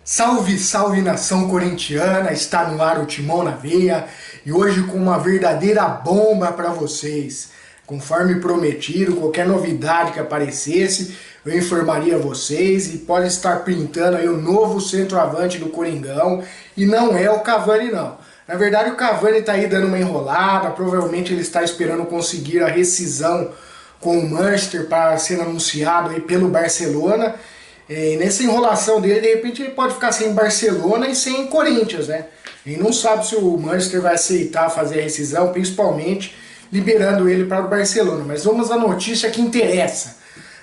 Salve, salve nação corintiana, está no ar o Timão na Veia e hoje com uma verdadeira bomba para vocês. Conforme prometido, qualquer novidade que aparecesse, eu informaria vocês e pode estar pintando aí o novo centroavante do Coringão e não é o Cavani não. Na verdade o Cavani está aí dando uma enrolada, provavelmente ele está esperando conseguir a rescisão com o Manchester para ser anunciado aí pelo Barcelona. E nessa enrolação dele, de repente ele pode ficar sem Barcelona e sem Corinthians, né? E não sabe se o Manchester vai aceitar fazer a rescisão, principalmente liberando ele para o Barcelona. Mas vamos à notícia que interessa.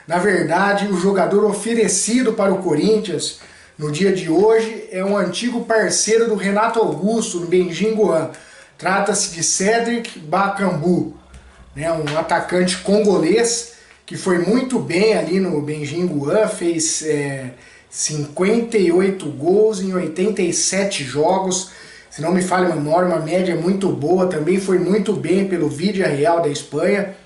Na verdade, o jogador oferecido para o Corinthians no dia de hoje é um antigo parceiro do Renato Augusto, no Benjinguan. Trata-se de Cédric Bakambu, né? Um atacante congolês que foi muito bem ali no Benjinguan, fez 58 gols em 87 jogos, se não me falha a memória, uma média muito boa, também foi muito bem pelo Villarreal da Espanha,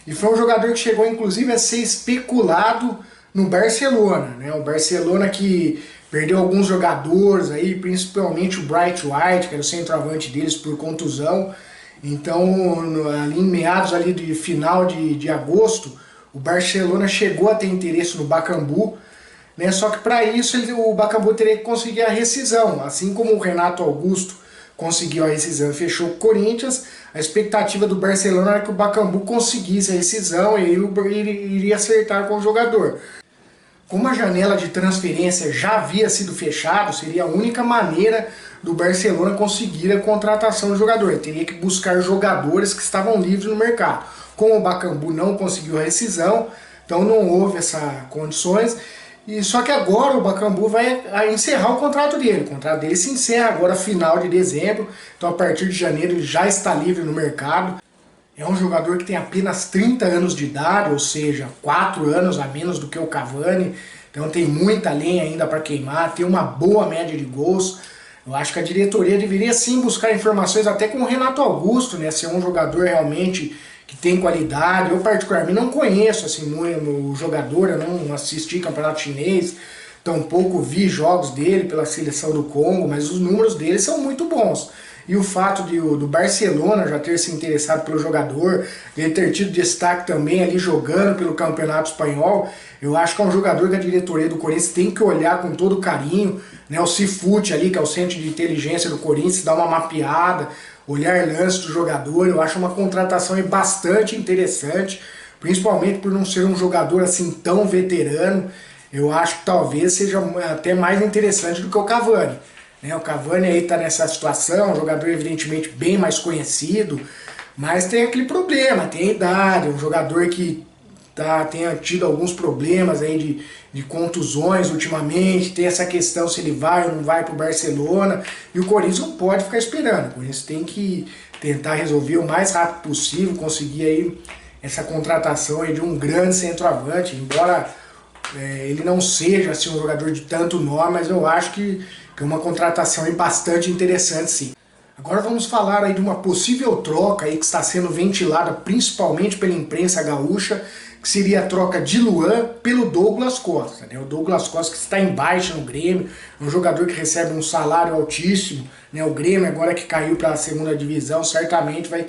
e foi um jogador que chegou inclusive a ser especulado no Barcelona, né? O Barcelona que perdeu alguns jogadores aí, principalmente o Bright White, que era o centroavante deles por contusão. Então ali em meados ali de final de agosto, o Barcelona chegou a ter interesse no Bakambu, né? Só que para isso o Bakambu teria que conseguir a rescisão. Assim como o Renato Augusto conseguiu a rescisão e fechou o Corinthians, a expectativa do Barcelona era que o Bakambu conseguisse a rescisão e ele iria acertar com o jogador. Como a janela de transferência já havia sido fechada, seria a única maneira do Barcelona conseguir a contratação do jogador. Ele teria que buscar jogadores que estavam livres no mercado. Como o Bakambu não conseguiu a rescisão, então não houve essas condições. E só que agora o Bakambu vai encerrar o contrato dele. O contrato dele se encerra agora final de dezembro. Então a partir de janeiro ele já está livre no mercado. É um jogador que tem apenas 30 anos de idade, ou seja, 4 anos a menos do que o Cavani. Então tem muita lenha ainda para queimar, tem uma boa média de gols. Eu acho que a diretoria deveria sim buscar informações até com o Renato Augusto, né? Se é um jogador realmente que tem qualidade. Eu particularmente não conheço assim, o jogador, eu não assisti campeonato chinês, tampouco vi jogos dele pela seleção do Congo, mas os números dele são muito bons. E o fato do Barcelona já ter se interessado pelo jogador, ele ter tido destaque também ali jogando pelo Campeonato Espanhol, eu acho que é um jogador que a diretoria do Corinthians tem que olhar com todo carinho, né? O Cifute ali, que é o centro de inteligência do Corinthians, dar uma mapeada, olhar lances do jogador. Eu acho uma contratação bastante interessante, principalmente por não ser um jogador assim tão veterano. Eu acho que talvez seja até mais interessante do que o Cavani. O Cavani aí está nessa situação, um jogador evidentemente bem mais conhecido, mas tem aquele problema, tem a idade, um jogador que tem tido alguns problemas aí de contusões ultimamente, tem essa questão se ele vai ou não vai para o Barcelona, e o Corinthians não pode ficar esperando. O Corinthians tem que tentar resolver o mais rápido possível, conseguir aí essa contratação aí de um grande centroavante, embora ele não seja assim, um jogador de tanto nome, mas eu acho que é uma contratação bastante interessante sim. Agora vamos falar aí de uma possível troca aí que está sendo ventilada principalmente pela imprensa gaúcha, que seria a troca de Luan pelo Douglas Costa, né? O Douglas Costa que está em baixa no Grêmio, um jogador que recebe um salário altíssimo, né? O Grêmio agora que caiu para a segunda divisão certamente vai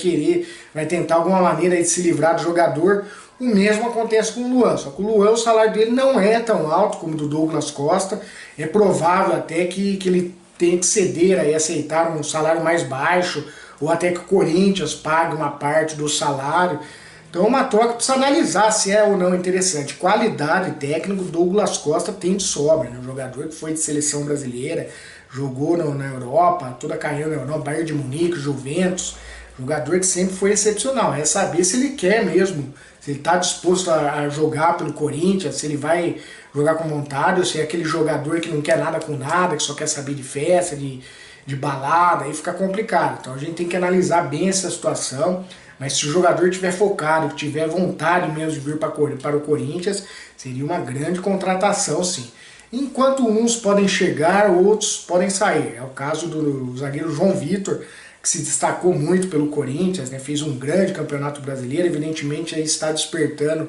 tentar alguma maneira de se livrar do jogador. O mesmo acontece com o Luan, só que o Luan, o salário dele não é tão alto como o do Douglas Costa, é provável até que ele tenha que ceder e aceitar um salário mais baixo, ou até que o Corinthians pague uma parte do salário. Então uma troca precisa analisar se é ou não interessante. Qualidade técnica, o Douglas Costa tem de sobra, né? Um jogador que foi de seleção brasileira, jogou na Europa, toda a carreira na Europa, Bayern de Munique, Juventus, jogador que sempre foi excepcional. É saber se ele quer mesmo, se ele está disposto a jogar pelo Corinthians, se ele vai jogar com vontade, ou se é aquele jogador que não quer nada com nada, que só quer saber de festa, de balada, aí fica complicado. Então a gente tem que analisar bem essa situação, mas se o jogador estiver focado, tiver vontade mesmo de vir para o Corinthians, seria uma grande contratação sim. Enquanto uns podem chegar, outros podem sair. É o caso do zagueiro João Vitor, que se destacou muito pelo Corinthians, né? Fez um grande campeonato brasileiro, evidentemente aí está despertando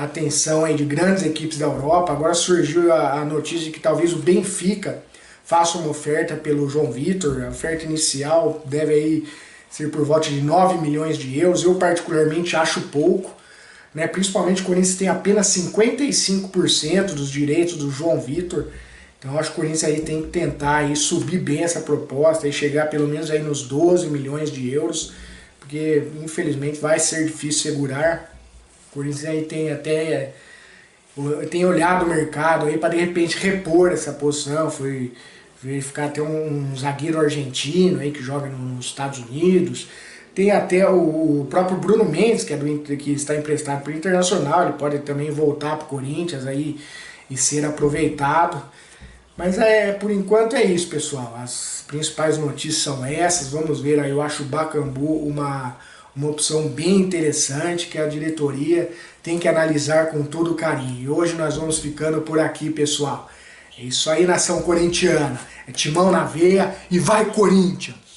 atenção aí de grandes equipes da Europa. Agora surgiu a notícia de que talvez o Benfica faça uma oferta pelo João Vitor. A oferta inicial deve aí ser por volta de 9 milhões de euros. Eu particularmente acho pouco, né? Principalmente o Corinthians tem apenas 55% dos direitos do João Vitor. Então acho que o Corinthians aí tem que tentar aí subir bem essa proposta e chegar pelo menos aí nos 12 milhões de euros, porque infelizmente vai ser difícil segurar. O Corinthians aí tem olhado o mercado aí para de repente repor essa posição. Foi verificar até um zagueiro argentino aí que joga nos Estados Unidos. Tem até o próprio Bruno Mendes, que está emprestado para o Internacional. Ele pode também voltar para o Corinthians aí e ser aproveitado. Mas por enquanto é isso, pessoal. As principais notícias são essas. Vamos ver aí, eu acho o Bakambu uma opção bem interessante que a diretoria tem que analisar com todo carinho. E hoje nós vamos ficando por aqui, pessoal. É isso aí, nação corintiana. É timão na veia e vai, Corinthians!